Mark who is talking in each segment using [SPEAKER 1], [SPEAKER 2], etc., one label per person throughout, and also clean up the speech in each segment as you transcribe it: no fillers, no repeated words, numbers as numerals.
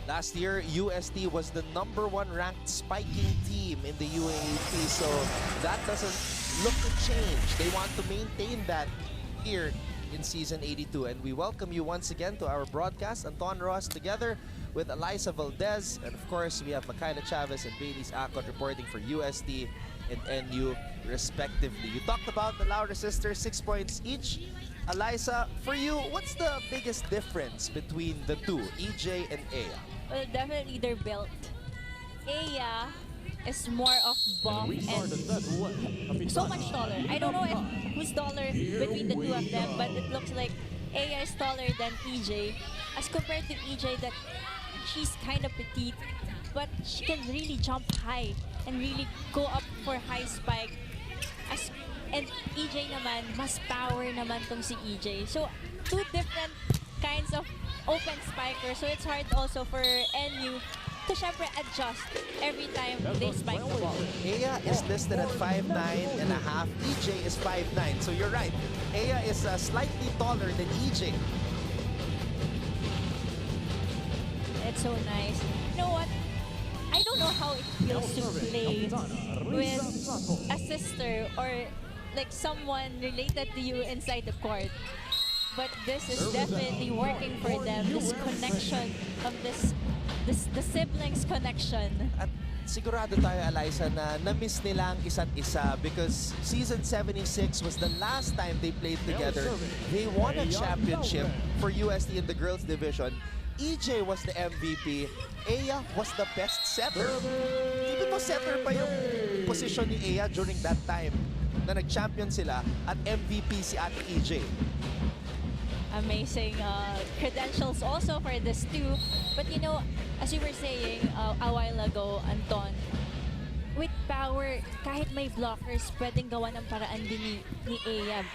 [SPEAKER 1] Last year, UST was the #1 ranked spiking team in the UAAP, so that doesn't look to change. They want to maintain that here in Season 82. And we welcome you once again to our broadcast. Anton Ross together with Eliza Valdez. And of course, we have Michaela Chavez and Bailey's Acon reporting for UST and NU respectively. You talked about the Laura sisters, 6 points each. Eliza, for you, what's the biggest difference between the two, EJ and Aya?
[SPEAKER 2] Well, definitely their build. Aya is more of bomb and so much taller. I don't know if who's taller between the two of them, but it looks like Aya is taller than EJ as compared to EJ that she's kind of petite, but she can really jump high and really go up for high spike. And EJ naman, mas power naman tong si EJ. So, two different kinds of open spikers. So, it's hard also for NU to syempre adjust every time they spike the ball.
[SPEAKER 1] Aya is listed at 5'9.5". EJ is 5'9". So, you're right. Aya is slightly taller than EJ.
[SPEAKER 2] It's so nice. You know what? I don't know how it feels to play with a sister or like someone related to you inside the court. But this is definitely working for them. This connection of the siblings connection.
[SPEAKER 1] At sigurado tayo, Eliza, na na-miss nila ang isa't isa because Season 76 was the last time they played together. They won a championship for UST in the girls division. EJ was the MVP. Aya was the best setter. Even though setter pa yung position ni Aya during that time na nag-champion sila at MVP si Ate EJ.
[SPEAKER 2] Amazing credentials also for this two. But you know, as you were saying a while ago, Anton, with power, kahit may blockers, pwedeng gawa ng paraan din ni Aya.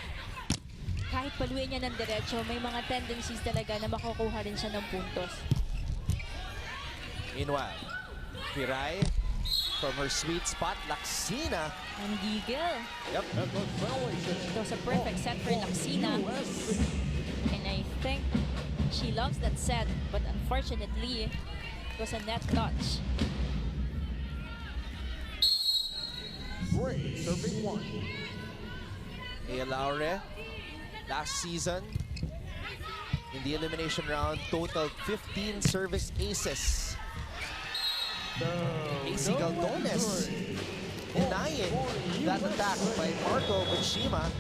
[SPEAKER 2] Kahit paluin niya ng diretso, may mga tendencies talaga na makukuha rin siya ng puntos.
[SPEAKER 1] Meanwhile, Piray from her sweet spot, Laksina.
[SPEAKER 2] And Gigil.
[SPEAKER 1] Yep.
[SPEAKER 2] It was a perfect set for Laksina. And I think she loves that set, but unfortunately, it was a net touch.
[SPEAKER 3] Great serving one.
[SPEAKER 1] Aya Laure, last season, in the elimination round, totaled 15 service aces. AC Galdones denying that attack by Marco Bushima.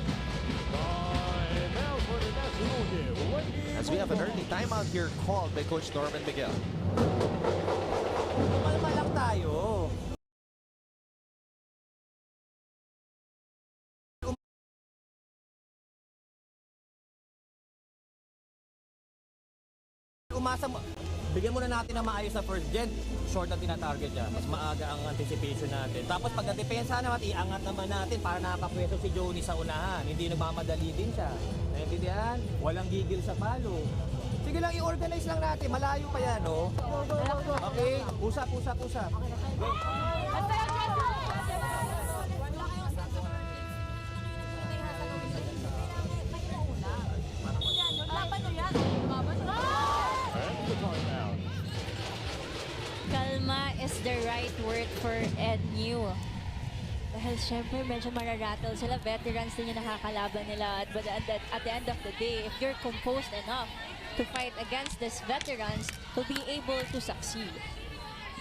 [SPEAKER 1] As we have an early timeout here called by Coach Norman Miguel.
[SPEAKER 4] Malma lang tayo. Umasa mo, bigyan muna natin ng maayos na first gen. Short ang tinatarget niya. Mas maaga ang anticipation natin. Tapos pag depensa naman, iangat naman natin para nakapwesto si Johnny sa unahan. Hindi nagmamadali din siya. Naintindihan? Walang gigil sa palo. Sige lang, i-organize lang natin. Malayo pa yan, no? Okay? Usap. Go.
[SPEAKER 2] Kalma is the right word for NU. Dahil syempre medyo mararattle sila. Veterans din yung nakakalaban nila. But at the end of the day, if you're composed enough to fight against these veterans, you'll be able to succeed.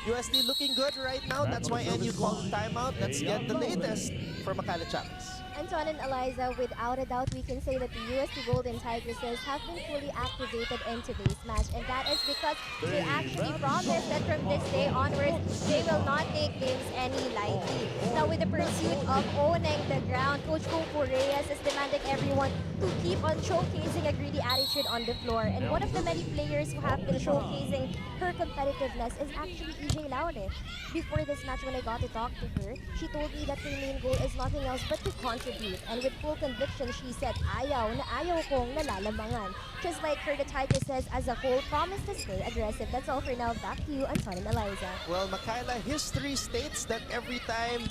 [SPEAKER 1] UST looking good right now. That's why NU called timeout. Let's get the latest from Michaela Chavez.
[SPEAKER 5] Anton and Eliza, without a doubt, we can say that the UST Golden Tigresses have been fully activated in today's match. And that is because they actually promised that from this day onwards, they will not take games any lightly. Now, with the pursuit of owning the ground, Coach Coco Reyes is demanding everyone to keep on showcasing a greedy attitude on the floor. And one of the many players who have been showcasing her competitiveness is actually EJ Laure. Before this match, when I got to talk to her, she told me that her main goal is nothing else but to contribute. And with full conviction, she said, ayaw na ayaw kong nalalamangan. Just like her, the Tigresses as a whole promised to stay aggressive. That's all for now. Back to you, Anton and Eliza.
[SPEAKER 1] Well, Michaela, history states that every time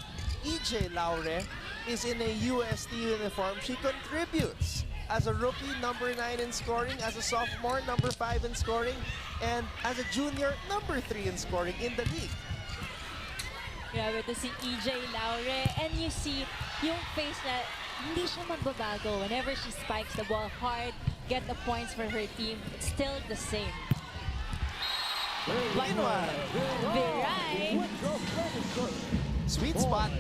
[SPEAKER 1] EJ Laure is in a UST uniform, she contributes. as a rookie, number 9 in scoring. As a sophomore, number 5 in scoring. And as a junior, number 3 in scoring in the league.
[SPEAKER 2] Grabe to si EJ Laure. And you see yung face na hindi siya magbabago. Whenever she spikes the ball hard, get the points for her team, it's still the same.
[SPEAKER 1] Meanwhile,
[SPEAKER 2] Viray.
[SPEAKER 1] sweet spot.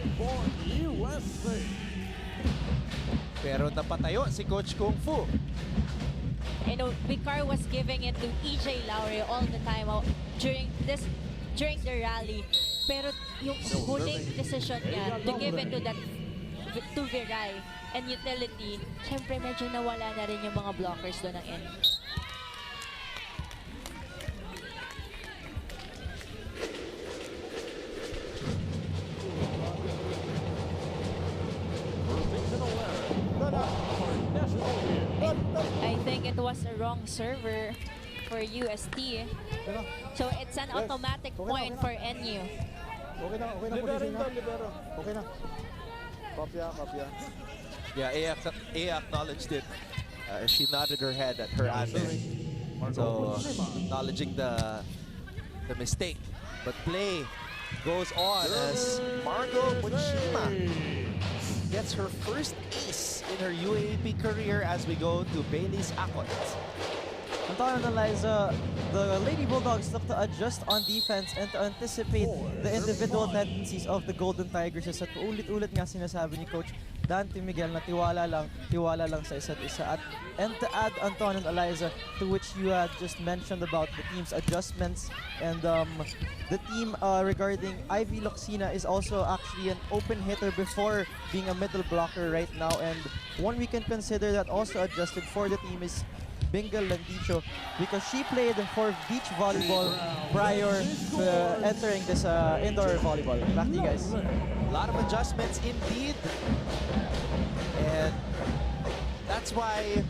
[SPEAKER 1] Pero napatayo si Coach Kung Fu.
[SPEAKER 2] You know, Vicar was giving it to EJ Laure all the time during the rally. Pero yung huling decision niya to give it to Viray and utility, syempre medyo nawala na rin yung mga blockers doon ng end. I think it was a wrong server for UST. So it's an automatic point for NU.
[SPEAKER 3] Okay na position na. Okay na. Kopya.
[SPEAKER 1] Yeah, A acknowledged it. She nodded her head at her ate. So, acknowledging the mistake. But play goes on as Margot Muchima gets her first ace in her UAAP career as we go to Bailey's Akot.
[SPEAKER 6] Anton and Eliza, the Lady Bulldogs look to adjust on defense and to anticipate the individual tendencies of the Golden Tigresses. At ulit-ulit nga sinasabi ni Coach Dante Miguel na tiwala lang sa isa't isa. And to add, Anton and Eliza, to which you had just mentioned about the team's adjustments, and the team regarding Ivy Loxina is also actually an open hitter before being a middle blocker right now. And one we can consider that also adjusted for the team is Bingal Landicho, because she played for beach volleyball prior to entering this indoor volleyball. Back to you guys.
[SPEAKER 1] A lot of adjustments indeed. And that's why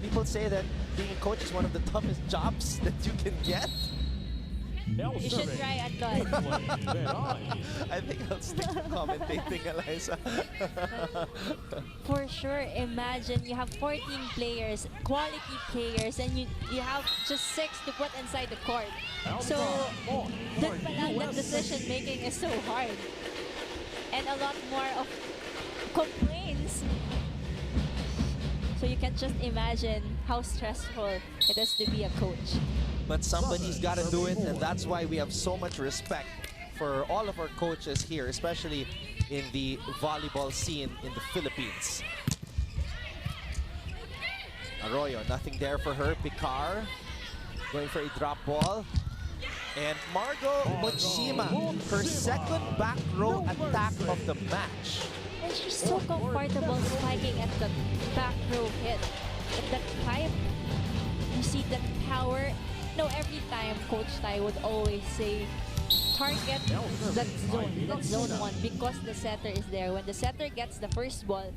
[SPEAKER 1] people say that being a coach is one of the toughest jobs that you can get.
[SPEAKER 2] You should try Anton.
[SPEAKER 1] I think I'll stick to commentating, Eliza.
[SPEAKER 2] For sure, imagine you have 14 players, quality players, and you have just 6 to put inside the court. So, dun pa lang the decision making is so hard. And a lot more of complaints. So you can just imagine how stressful it is to be a coach.
[SPEAKER 1] But somebody's got to do it, and that's why we have so much respect for all of our coaches here, especially in the volleyball scene in the Philippines. Arroyo, nothing there for her. Picar going for a drop ball. And Margot Muchima, her second back row attack of the match.
[SPEAKER 2] And she's so comfortable spiking at the back row hit. At that pipe, you see that power. No, every time Coach Tai would always say, target that zone 1, because the setter is there. When the setter gets the first ball,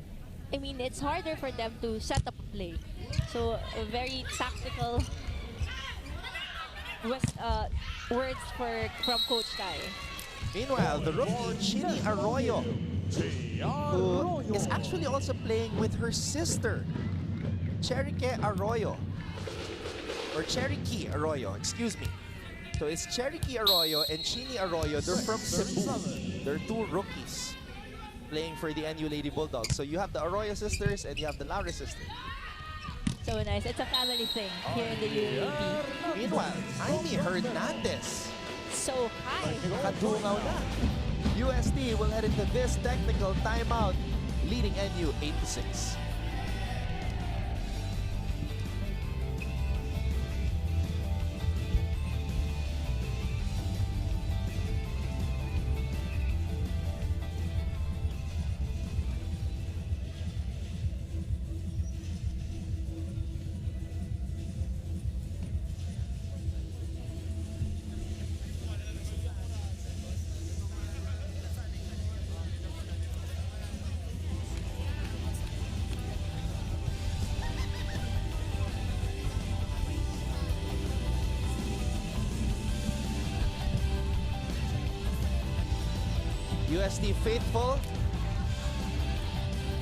[SPEAKER 2] I mean, it's harder for them to set up a play. So, a very tactical words from Coach Tai.
[SPEAKER 1] Meanwhile, the rookie, Chini Arroyo, who is actually also playing with her sister, Cherike Arroyo. Or Cherokee Arroyo, excuse me. So it's Cherokee Arroyo and Chini Arroyo. They're from Cebu. They're 2 rookies playing for the NU Lady Bulldogs. So you have the Arroyo sisters and you have the Laure sisters.
[SPEAKER 2] So nice. It's a family thing here in the UAAP.
[SPEAKER 1] Meanwhile, Jaime Hernandez.
[SPEAKER 2] So high.
[SPEAKER 1] Kadungaw na. UST will head into this technical timeout, leading NU 8-6. UST faithful.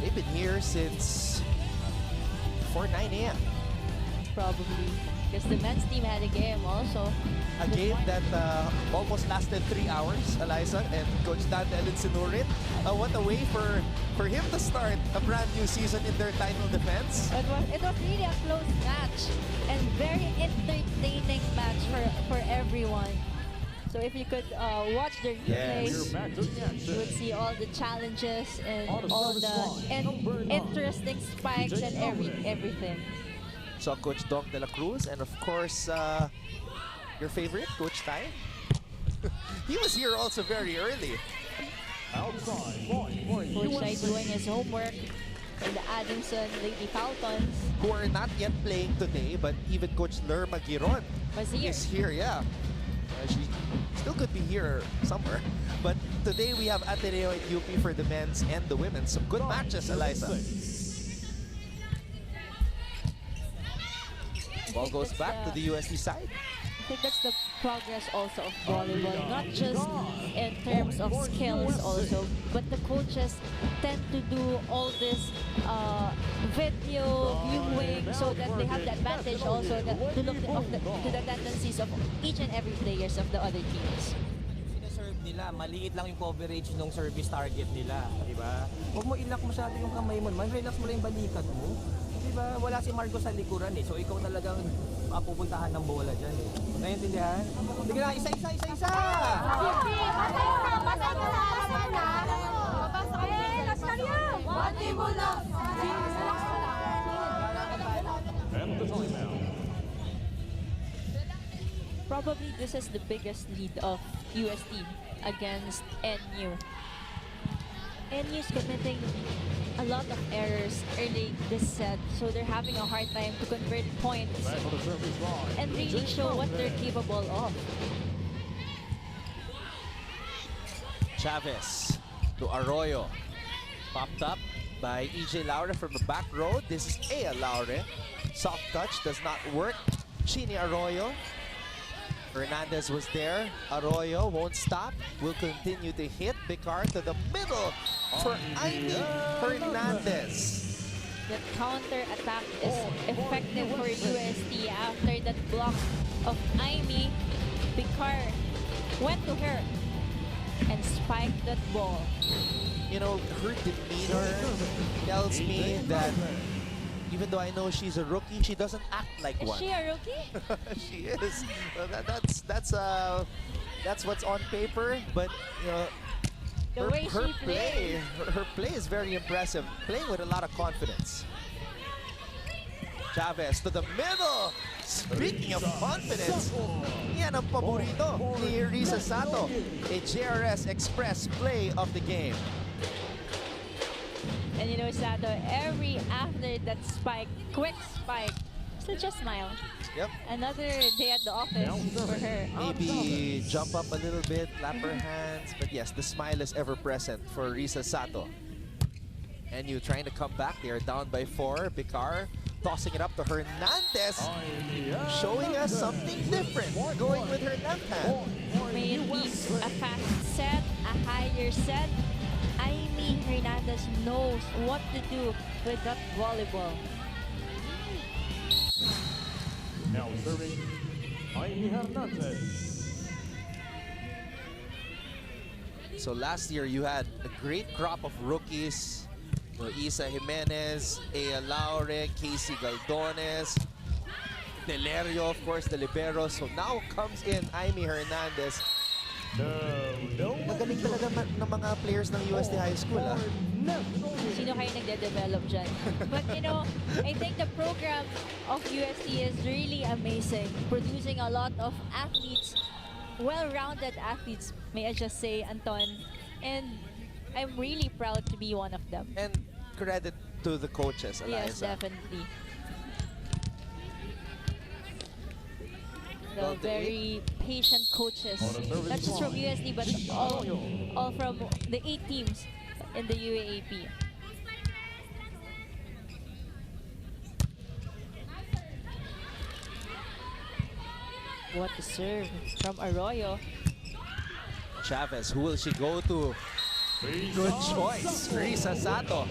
[SPEAKER 1] They've been here since before 9 a.m.
[SPEAKER 2] Probably. Because the men's team had a game also.
[SPEAKER 1] A game that almost lasted 3 hours, Eliza, and Coach Dante Sinurit. What a way for him to start a brand new season in their title defense.
[SPEAKER 2] It was really a close match and very entertaining match for everyone. So if you could watch the replays, you would see all the challenges and all the interesting spikes and everything.
[SPEAKER 1] So Coach Dom de la Cruz and of course your favorite, Coach Tai. He was here also very early.
[SPEAKER 2] Coach Tai doing his homework in the Adamson Lady Falcons.
[SPEAKER 1] Who are not yet playing today, but even Coach Lerma Giron is here, yeah. She still could be here somewhere. But today we have Ateneo and UP for the men's and the women's. Some good matches, Eliza. Ball goes back to the UST side.
[SPEAKER 2] I think that's the progress also of volleyball, not just in terms of skills also, but the coaches tend to do all this video viewing so that they have the advantage also to look to the tendencies of each and every players of the other teams.
[SPEAKER 4] Sinaserve nila, maliit lang yung coverage ng service target nila, di ba? Huwag mo ilak masyado yung kamay mo, relax mo lang yung balikat mo. Di ba? Wala si Marco sa likuran eh, so ikaw talagang pupuntahan ng bola dyan eh. Naiintindihan? Sige na, isa!
[SPEAKER 2] Probably this is the biggest lead of UST against NU. NU is committing a lot of errors early this set, so they're having a hard time to convert points and really show what they're capable of.
[SPEAKER 1] Chavez to Arroyo. Popped up by EJ Laure from the back row. This is Ea Laure. Soft touch does not work. Chini Arroyo. Hernandez was there. Arroyo won't stop. Will continue to hit. Bicar to the middle for Aimee Hernandez.
[SPEAKER 2] The counter attack is effective for UST after that block of Aimee. Bicar went to her and spiked that ball.
[SPEAKER 1] You know, her demeanor tells me that even though I know she's a rookie, she doesn't act like one.
[SPEAKER 2] Is she a rookie?
[SPEAKER 1] She is. Well, that's what's on paper. But you know,
[SPEAKER 2] The way she plays.
[SPEAKER 1] her play is very impressive. Playing with a lot of confidence. Chavez to the middle. Speaking of confidence, yan ang paborito ni Risa Sato. A JRS Express play of the game.
[SPEAKER 2] And you know, Sato, after that spike, quick spike, she'll just smile.
[SPEAKER 1] Yep.
[SPEAKER 2] Another day at the office for her.
[SPEAKER 1] Maybe jump up a little bit, clap her hands. But yes, the smile is ever present for Risa Sato. And you trying to come back. They are down by 4. Bicar tossing it up to Hernandez. Showing us something different. Going with her left hand.
[SPEAKER 2] May it be a fast set, a higher set. Aimee Hernandez knows what to do with that volleyball.
[SPEAKER 3] Now serving Aimee Hernandez.
[SPEAKER 1] So last year you had a great crop of rookies. Isa Jimenez, Ea Laure, Casey Galdones, Delerio, of course, the libero. So now comes in Aimee Hernandez. Magaling talaga ng mga players ng UST High School.
[SPEAKER 2] Sino kayo nagde-develop dyan? But you know, I think the program of UST is really amazing. Producing a lot of athletes, well-rounded athletes, may I just say, Anton. And I'm really proud to be one of them.
[SPEAKER 1] And credit to the coaches, Eliza.
[SPEAKER 2] Yes, definitely. The very patient coaches, not just from UST, but all from the 8 teams in the UAAP. What a serve from Arroyo.
[SPEAKER 1] Chavez, who will she go to? Good choice, Risa Sato.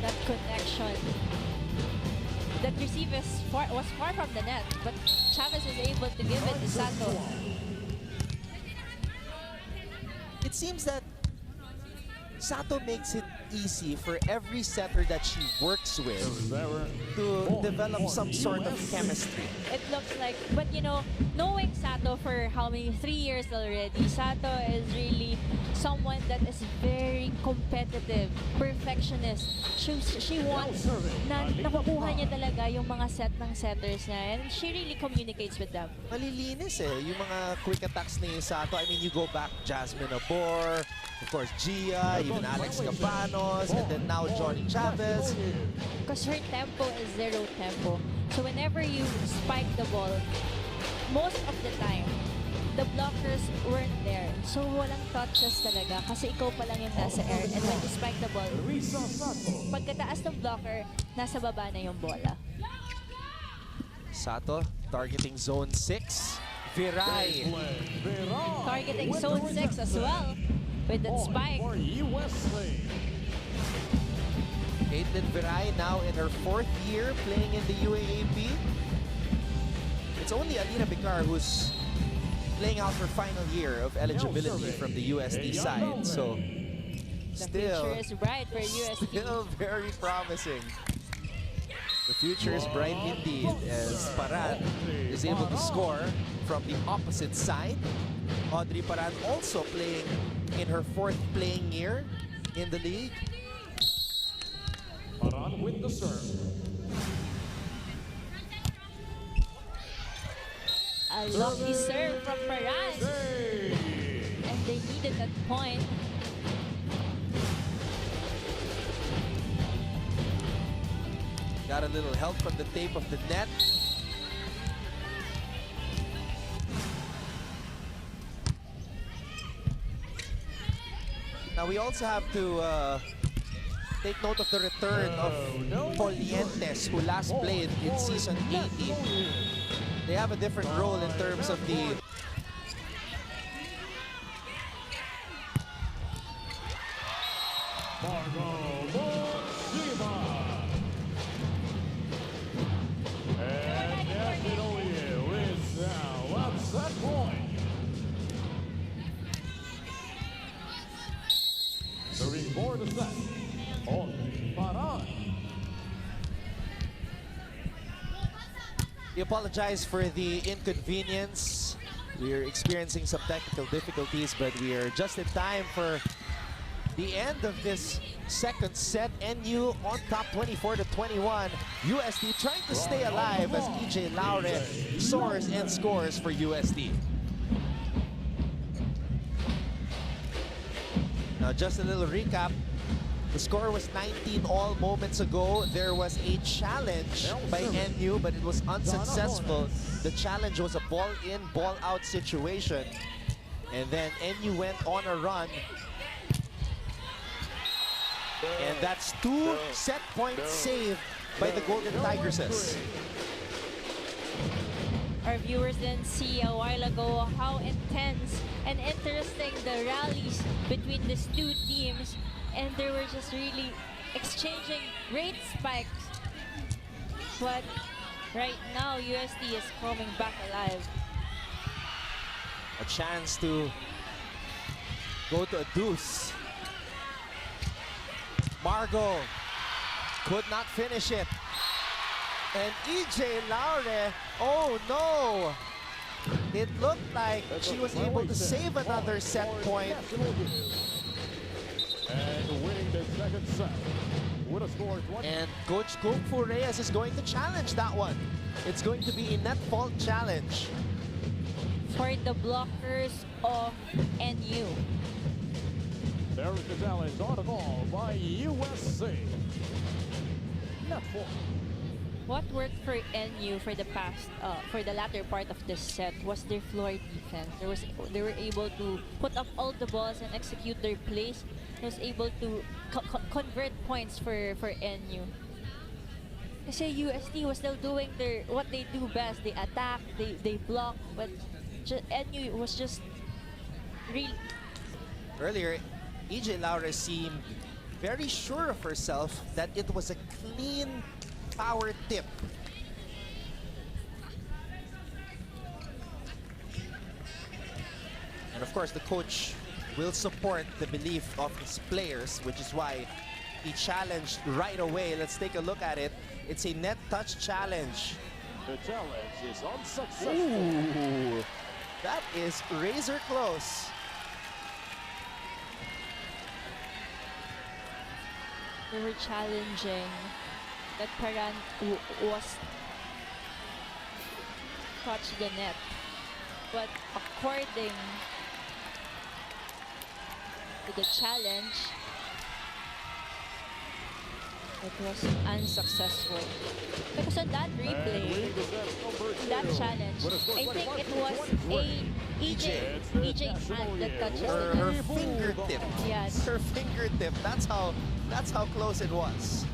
[SPEAKER 2] That connection. That receive was far from the net, but Chavez was able to give it to Sato.
[SPEAKER 1] It seems that Sato makes it easy for every setter that she works with to develop some sort of chemistry.
[SPEAKER 2] It looks like, but you know, knowing Sato for how many, 3 years already, Sato is really someone that is very competitive, perfectionist. She wants na nakukuha niya talaga yung mga set ng setters niya, and she really communicates with them.
[SPEAKER 1] Malilinis eh, yung mga quick attacks ni Sato. I mean, you go back Jasmine Abor, of course Gia, even Alex Cabanos, and then now Johnny Chavez.
[SPEAKER 2] Because her tempo is zero tempo. So whenever you spike the ball, most of the time, the blockers weren't there. So walang touches talaga kasi ikaw pa lang yung nasa air. And when you spike the ball, pagkataas ng blocker, nasa baba na yung bola.
[SPEAKER 1] Sato targeting zone 6. Viray.
[SPEAKER 2] Targeting zone 6 as well with that spike.
[SPEAKER 1] Caitlin Viray now in her 4th year playing in the UAAP. It's only Alina Bicar who's playing out her final year of eligibility from the UST side. So
[SPEAKER 2] The
[SPEAKER 1] still,
[SPEAKER 2] future is bright for UST.
[SPEAKER 1] still very promising. The future is bright indeed as Paran is able to score from the opposite side. Audrey Paran also playing in her 4th playing year in the league.
[SPEAKER 3] Paran with the serve.
[SPEAKER 2] A lucky serve from Paran. And they needed that point.
[SPEAKER 1] Got a little help from the tape of the net. Now we also have to take note of the return of Polientes, who last played in season 80. They have a different role in terms of the
[SPEAKER 3] For the set, Paran.
[SPEAKER 1] We apologize for the inconvenience. We are experiencing some technical difficulties, but we are just in time for the end of this second set. NU on top 24-21. UST trying to stay alive as EJ Laure soars and scores for UST. Now just a little recap. The score was 19 all moments ago. There was a challenge by NU, but it was unsuccessful. The challenge was a ball in, ball out situation. And then NU went on a run. And that's 2 set points saved by the Golden Tigresses.
[SPEAKER 2] Our viewers didn't see a while ago how intense and interesting the rallies between these two teams, and they were just really exchanging great spikes. But right now, UST is coming back alive.
[SPEAKER 1] A chance to go to a deuce. Margot could not finish it. And EJ Laure, oh no! It looked like she was able to save another set point.
[SPEAKER 3] And winning the second set with a score of 20.
[SPEAKER 1] And Coach Kung Fu Reyes is going to challenge that one. It's going to be a net fault challenge.
[SPEAKER 2] For the blockers of NU.
[SPEAKER 3] There is the challenge on the ball by USC. Net fault.
[SPEAKER 2] What worked for NU for the past, for the latter part of this set was their floor defense. They were able to put up all the balls and execute their plays. They was able to convert points for NU. Kasi UST was still doing what they do best. They attack, they block, but NU was just real.
[SPEAKER 1] Earlier, EJ Laure seemed very sure of herself that it was a clean power tip. And of course, the coach will support the belief of his players, which is why he challenged right away. Let's take a look at it. It's a net touch challenge.
[SPEAKER 3] The challenge is unsuccessful.
[SPEAKER 1] Ooh, that is razor close.
[SPEAKER 2] They were challenging that Paran was touched the net. But according to the challenge, it was unsuccessful. Because on that replay, that challenge, I think it was a EJ hand that touches the
[SPEAKER 1] Her
[SPEAKER 2] net.
[SPEAKER 1] fingertip.
[SPEAKER 2] Yes.
[SPEAKER 1] Her fingertip. That's how close it was.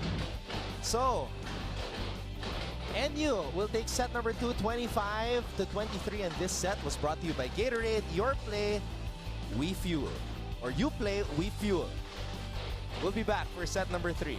[SPEAKER 1] So, NU will take set number 2, 25-23, and this set was brought to you by Gatorade. Your play, we fuel. Or you play, we fuel. We'll be back for set number 3.